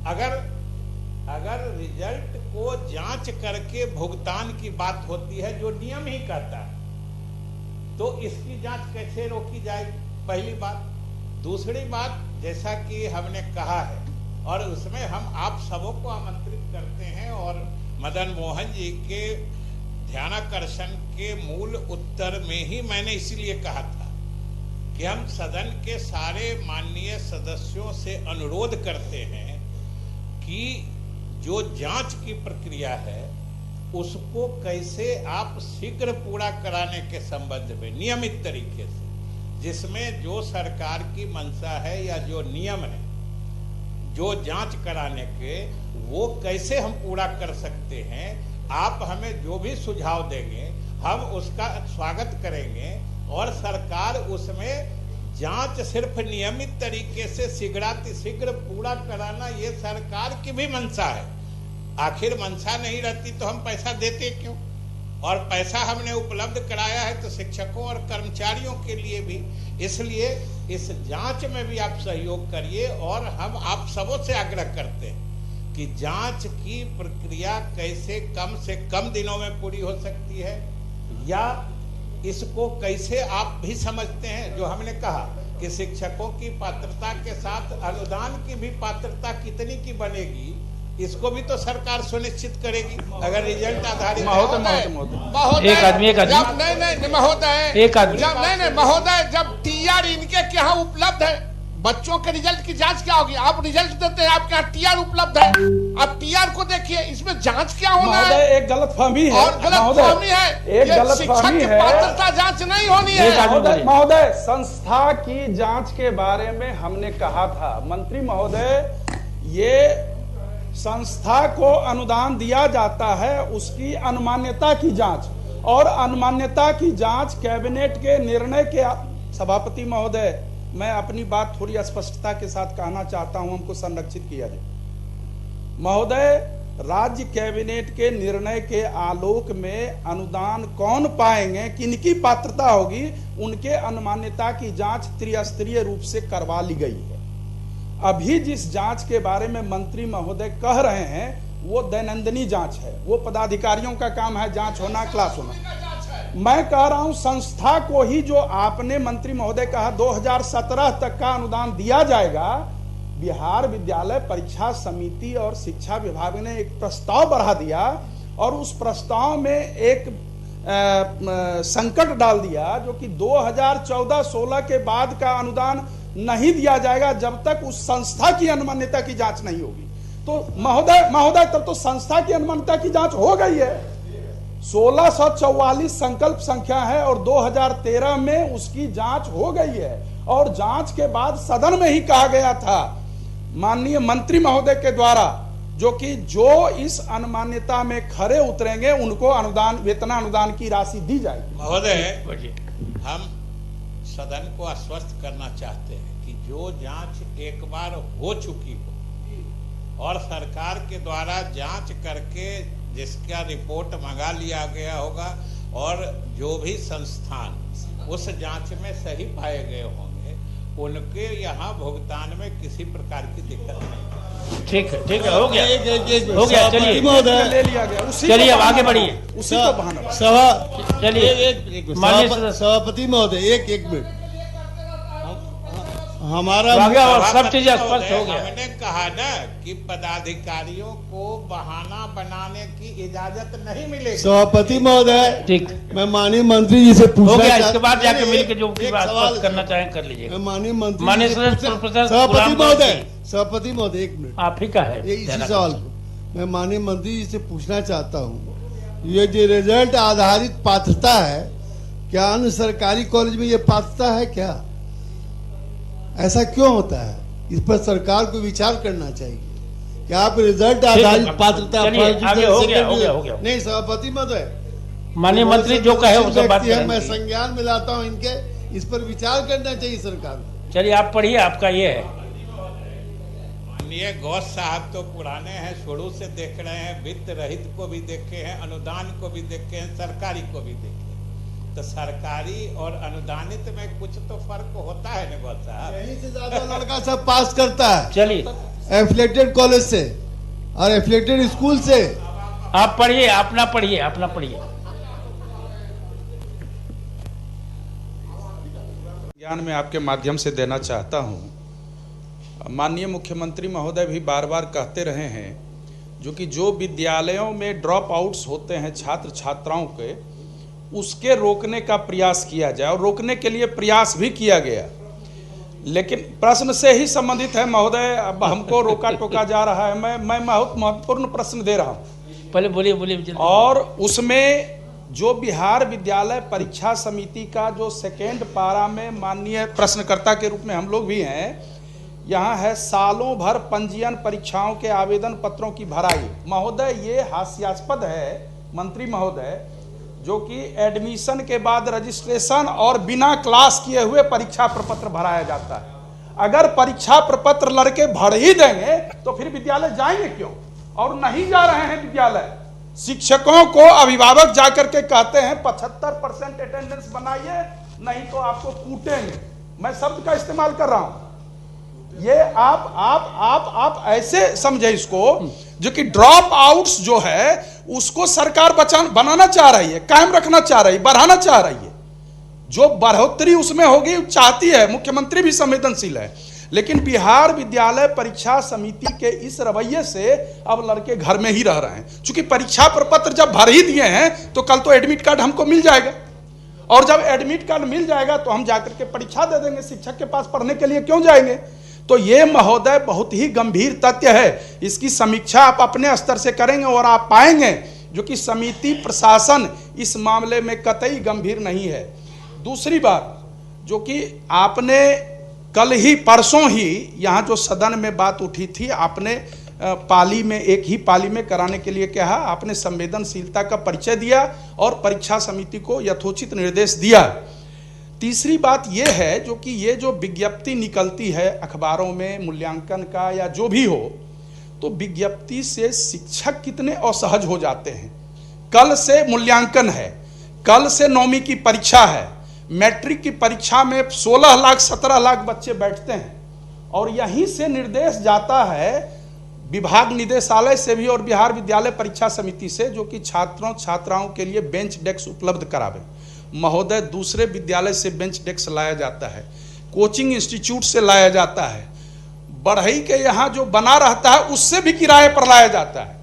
अगर अगर रिजल्ट को जांच करके भुगतान की बात होती है जो नियम ही कहता है, तो इसकी जांच कैसे रोकी जाएगी? पहली बात। दूसरी बात, जैसा कि हमने कहा है और उसमें हम आप सबों को आमंत्रित करते हैं, और मदन मोहन जी के ध्यानाकर्षण के मूल उत्तर में ही मैंने इसीलिए कहा था कि हम सदन के सारे माननीय सदस्यों से अनुरोध करते हैं कि जो जांच की प्रक्रिया है उसको कैसे आप शीघ्र पूरा कराने के संबंध में नियमित तरीके से, जिसमें जो सरकार की मंशा है या जो नियम है जो जांच कराने के, वो कैसे हम पूरा कर सकते हैं। आप हमें जो भी सुझाव देंगे हम उसका स्वागत करेंगे, और सरकार उसमें जांच सिर्फ नियमित तरीके से शीघ्र पूरा कराना ये सरकार की भी मंशा है। आखिर मंशा नहीं रहती तो हम पैसा देते क्यों? और पैसा हमने उपलब्ध कराया है तो शिक्षकों और कर्मचारियों के लिए भी, इसलिए इस जांच में भी आप सहयोग करिए। और हम आप सबों से आग्रह करते हैं कि जांच की प्रक्रिया कैसे कम से कम दिनों में पूरी हो सकती है, या इसको कैसे आप भी समझते हैं जो हमने कहा कि शिक्षकों की पात्रता के साथ अनुदान की भी पात्रता कितनी की बनेगी, इसको भी तो सरकार सुनिश्चित करेगी अगर रिजल्ट आधारित। महोदय, जब टीआर इनके यहाँ उपलब्ध है, बच्चों के रिजल्ट की जांच क्या होगी? आप रिजल्ट देते हैं, आपके यहाँ टीआर उपलब्ध है, अब टीआर को देखिए, इसमें जांच क्या होना है? एक गलतफहमी है, और गलतफहमी है, एक गलतफहमी की है, पात्रता जांच नहीं होनी है। महोदय, संस्था की जांच के बारे में हमने कहा था, मंत्री महोदय, ये संस्था को अनुदान दिया जाता है, उसकी अनमान्यता की जांच, और अनमान्यता की जांच कैबिनेट के निर्णय के। सभापति महोदय, मैं अपनी बात थोड़ी स्पष्टता के साथ कहना चाहता हूं, हमको संरक्षित किया जाए। महोदय, राज्य कैबिनेट के निर्णय के आलोक में अनुदान कौन पाएंगे, किनकी पात्रता होगी, उनके अनमान्यता की जांच त्रिस्तरीय रूप से करवा ली गई है। अभी जिस जांच के बारे में मंत्री महोदय कह रहे हैं वो दैनंदिनी जांच है, वो पदाधिकारियों का काम है जांच होना, क्लास होना। मैं कह रहा हूं संस्था को ही, जो आपने मंत्री महोदय कहा 2017 तक का अनुदान दिया जाएगा, बिहार विद्यालय परीक्षा समिति और शिक्षा विभाग ने एक प्रस्ताव बढ़ा दिया, और उस प्रस्ताव में एक संकट डाल दिया जो कि 2014-16 के बाद का अनुदान नहीं दिया जाएगा जब तक उस संस्था की अनमान्यता की जांच नहीं होगी। तो महोदय तब तो संस्था की अनमान्यता की जांच हो गई है। 1644 संकल्प संख्या है और 2013 में उसकी जांच हो गई है, और जांच के बाद सदन में ही कहा गया था माननीय मंत्री महोदय के द्वारा, जो कि जो इस अनमान्यता में खरे उतरेंगे उनको अनुदान, वेतन अनुदान की राशि दी जाएगी। महोदय, हम सदन को आश्वस्त करना चाहते हैं कि जो जांच एक बार हो चुकी हो और सरकार के द्वारा जांच करके जिसका रिपोर्ट मंगा लिया गया होगा, और जो भी संस्थान उस जांच में सही पाए गए होंगे, उनके यहाँ भुगतान में किसी प्रकार की दिक्कत नहीं। ठीक है, हो गया, हो गया। चलिए ले लिया गया, चलिए अब आगे बढ़िए। उसी को बहाना। चलिए सभापति महोदय, एक मिनट, हमारा और सब चीजें स्पष्ट हो गया। हमने कहा ना कि पदाधिकारियों को बहाना बनाने की इजाजत नहीं मिलेगी। सभापति महोदय, ठीक, मैं माननीय मंत्री जी से पूछना, हो गया, इसके बाद जाके मिलकर जो बात करना चाहें कर लीजिए। मैं माननीय मंत्री, सभापति महोदय, एक मिनट, आप ही का है इसी सवाल को मैं माननीय मंत्री जी से पूछना चाहता हूँ। ये जो रिजल्ट आधारित पात्रता है, क्या अन्य सरकारी कॉलेज में ये पात्रता है क्या? ऐसा क्यों होता है? इस पर सरकार को विचार करना चाहिए कि आप रिजल्ट आधारित पात्रता, नहीं सभापति महोदय, माननीय मंत्री जो कहे वो सब बात है, मैं संज्ञान में लाता हूं इनके, इस पर विचार करना चाहिए सरकार को। चलिए आप पढ़िए, आपका ये है। माननीय गौस साहब तो पुराने हैं, शुरू से देख रहे हैं, वित्त रहित को भी देखे हैं, अनुदान को भी देखे हैं, सरकारी को भी देखे। तो सरकारी और अनुदानित में कुछ तो फर्क होता है ना गौस साहब? यहीं से ज्यादा लड़का सब पास करता है। चलिए एफिलेटेड कॉलेज से और एफिलेटेड स्कूल से। आप पढ़िए, अपना पढ़िए, अपना पढ़िए। ज्ञान में आपके माध्यम से देना चाहता हूं, माननीय मुख्यमंत्री महोदय भी बार बार कहते रहे हैं जो कि जो विद्यालयों में ड्रॉप आउट्स होते हैं छात्र छात्राओं के, उसके रोकने का प्रयास किया जाए, और रोकने के लिए प्रयास भी किया गया। लेकिन प्रश्न से ही संबंधित है महोदय, अब हमको रोका टोका जा रहा है। मैं बहुत महत्वपूर्ण प्रश्न दे रहा हूं। पहले बोलिए बोलिए। और उसमें जो बिहार विद्यालय परीक्षा समिति का जो सेकेंड पारा में माननीय प्रश्नकर्ता के रूप में हम लोग भी हैं, यहाँ है सालों भर पंजीयन परीक्षाओं के आवेदन पत्रों की भराई। महोदय ये हास्यास्पद है मंत्री महोदय, जो कि एडमिशन के बाद रजिस्ट्रेशन और बिना क्लास किए हुए परीक्षा प्रपत्र भराया जाता है। अगर परीक्षा प्रपत्र लड़के भर ही देंगे तो फिर विद्यालय जाएंगे क्यों? और नहीं जा रहे हैं विद्यालय। शिक्षकों को अभिभावक जाकर के कहते हैं 75% अटेंडेंस बनाइए, नहीं तो आपको कूटेंगे। मैं शब्द का इस्तेमाल कर रहा हूं। ये आप ऐसे समझे इसको, जो कि ड्रॉप आउट्स जो है उसको सरकार बनाना चाह रही है, कायम रखना चाह रही है, बढ़ाना चाह रही है। जो बढ़ोतरी उसमें होगी चाहती है, मुख्यमंत्री भी संवेदनशील है। लेकिन बिहार विद्यालय परीक्षा समिति के इस रवैये से अब लड़के घर में ही रह रहे हैं। चूंकि परीक्षा प्रपत्र जब भर ही दिए हैं तो कल तो एडमिट कार्ड हमको मिल जाएगा, और जब एडमिट कार्ड मिल जाएगा तो हम जाकर के परीक्षा दे देंगे। शिक्षक के पास पढ़ने के लिए क्यों जाएंगे? तो ये महोदय बहुत ही गंभीर तथ्य है। इसकी समीक्षा आप अपने स्तर से करेंगे और आप पाएंगे जो कि समिति प्रशासन इस मामले में कतई गंभीर नहीं है। दूसरी बात, जो कि आपने कल ही परसों ही यहाँ जो सदन में बात उठी थी, आपने पाली में एक ही पाली में कराने के लिए कहा, आपने संवेदनशीलता का परिचय दिया और परीक्षा समिति को यथोचित निर्देश दिया। तीसरी बात यह है जो कि ये जो विज्ञप्ति निकलती है अखबारों में मूल्यांकन का या जो भी हो, तो विज्ञप्ति से शिक्षक कितने असहज हो जाते हैं। कल से मूल्यांकन है, कल से 9वीं की परीक्षा है, मैट्रिक की परीक्षा में 16 लाख 17 लाख बच्चे बैठते हैं, और यहीं से निर्देश जाता है विभाग निदेशालय से भी और बिहार विद्यालय परीक्षा समिति से, जो कि छात्रों छात्राओं के लिए बेंच डेस्क उपलब्ध करावे। महोदय, दूसरे विद्यालय से बेंच डेस्क लाया जाता है, कोचिंग इंस्टीट्यूट से लाया जाता है, बढ़ई के यहाँ जो बना रहता है उससे भी किराए पर लाया जाता है,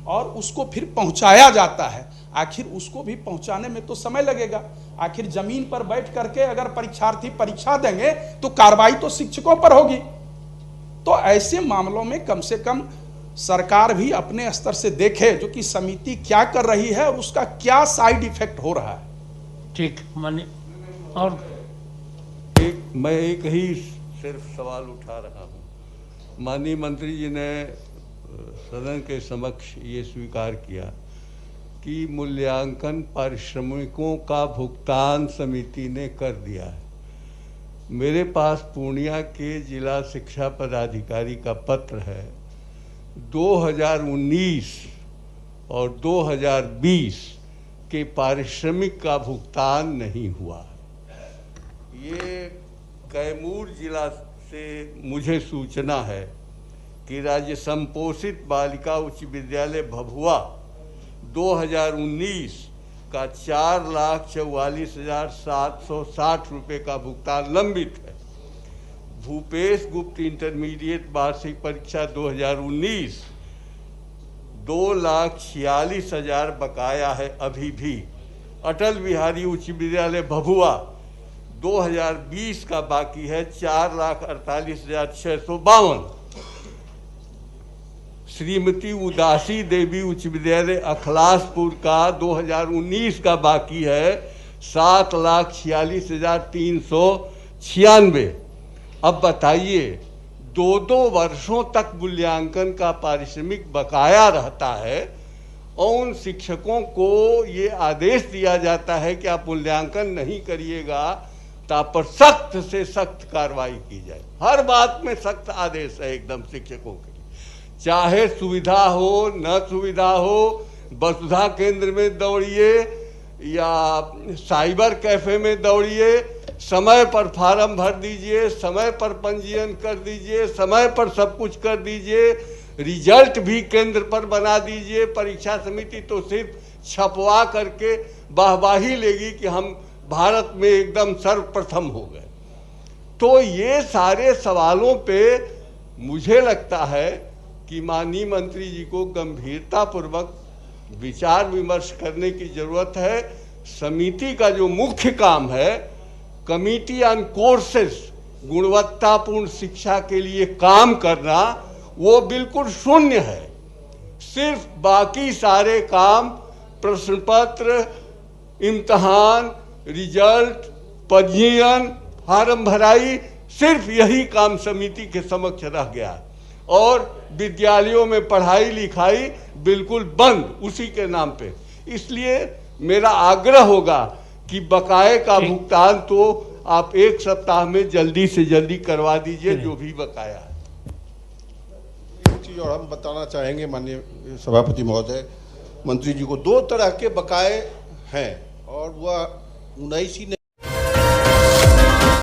और उसको फिर पहुंचाया जाता है। आखिर उसको भी पहुंचाने में तो समय लगेगा। आखिर जमीन पर बैठ करके अगर परीक्षार्थी परीक्षा देंगे तो कार्रवाई तो शिक्षकों पर होगी। तो ऐसे मामलों में कम से कम सरकार भी अपने स्तर से देखे जो कि समिति क्या कर रही है और उसका क्या साइड इफेक्ट हो रहा है। ठीक मानिए। और मैं एक ही सिर्फ सवाल उठा रहा हूँ। माननीय मंत्री जी ने सदन के समक्ष ये स्वीकार किया कि मूल्यांकन पारिश्रमिकों का भुगतान समिति ने कर दिया है। मेरे पास पूर्णिया के जिला शिक्षा पदाधिकारी का पत्र है। 2019 और 2020 के पारिश्रमिक का भुगतान नहीं हुआ। ये कैमूर जिला से मुझे सूचना है कि राज्य संपोषित बालिका उच्च विद्यालय भभुआ 2019 का 4,44,760 रुपये का भुगतान लंबित है। भूपेश गुप्त इंटरमीडिएट वार्षिक परीक्षा 2019 2,46,000 बकाया है अभी भी। अटल बिहारी उच्च विद्यालय भभुआ 2020 का बाकी है 4,48,652। श्रीमती उदासी देवी उच्च विद्यालय अखलासपुर का 2019 का बाकी है 7,46,396। अब बताइए, 2-2 वर्षों तक मूल्यांकन का पारिश्रमिक बकाया रहता है और उन शिक्षकों को ये आदेश दिया जाता है कि आप मूल्यांकन नहीं करिएगा तो आप पर सख्त से सख्त कार्रवाई की जाए। हर बात में सख्त आदेश है एकदम शिक्षकों के लिए, चाहे सुविधा हो न सुविधा हो। वसुधा केंद्र में दौड़िए या साइबर कैफे में दौड़िए, समय पर फार्म भर दीजिए, समय पर पंजीयन कर दीजिए, समय पर सब कुछ कर दीजिए, रिजल्ट भी केंद्र पर बना दीजिए। परीक्षा समिति तो सिर्फ छपवा करके वाहवाही लेगी कि हम भारत में एकदम सर्वप्रथम हो गए। तो ये सारे सवालों पे मुझे लगता है कि माननीय मंत्री जी को गंभीरतापूर्वक विचार विमर्श करने की जरूरत है। समिति का जो मुख्य काम है, कमिटी ऑन कोर्सेस, गुणवत्तापूर्ण शिक्षा के लिए काम करना, वो बिल्कुल शून्य है। सिर्फ बाकी सारे काम, प्रश्न पत्र, इम्तहान, रिजल्ट, पंजीयन, फार्म भराई, सिर्फ यही काम समिति के समक्ष रह गया और विद्यालयों में पढ़ाई लिखाई बिल्कुल बंद उसी के नाम पे। इसलिए मेरा आग्रह होगा कि बकाये का भुगतान तो आप 1 सप्ताह में जल्दी से जल्दी करवा दीजिए, जो भी बकाया है। एक चीज और हम बताना चाहेंगे माननीय सभापति महोदय, मंत्री जी को 2 तरह के बकाये हैं और वह 19 ही